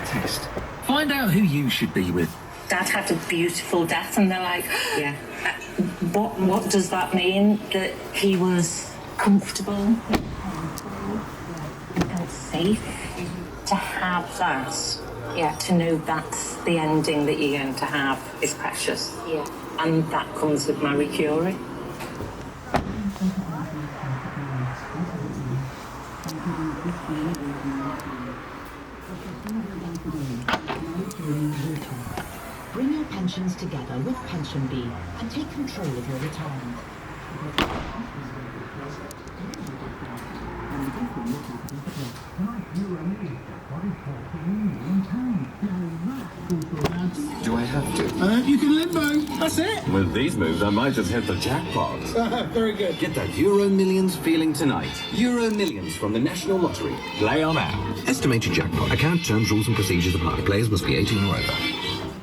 test. Find out who you should be with. Dad had a beautiful death, and they're like, Yeah. what does that mean? That he was comfortable and safe? To have that, to know that's the ending that you're going to have is precious. Yeah. And that comes with Marie Curie. Bring your pensions together with Pension Bee and take control of your retirement. Do I have to? You can limbo. That's it. With these moves, I might just hit the jackpot. Very good. Get that Euro Millions feeling tonight. Euro Millions from the National Lottery. Play on app. Estimated jackpot. Account terms, rules and procedures apply. Players must be 18 or over.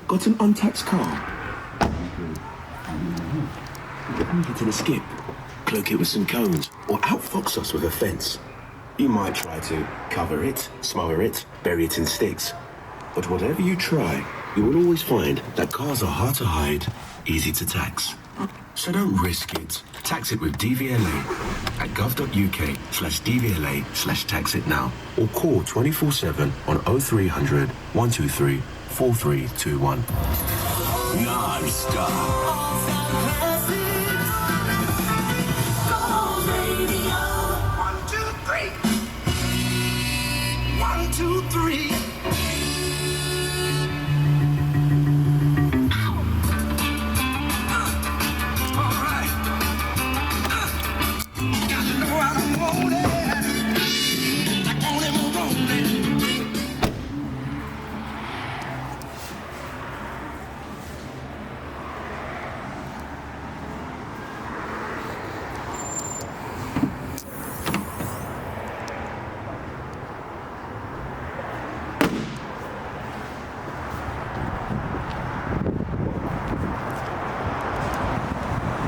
Got an untaxed car? Hit in a skip, cloak it with some cones, or outfox us with a fence. You might try to cover it, smother it, bury it in sticks. But whatever you try, you will always find that cars are hard to hide, easy to tax. So don't risk it. Tax it with DVLA at gov.uk/DVLA/tax it now, or call 24/7 on 0300 123 4321. Non-stop. One, two, three.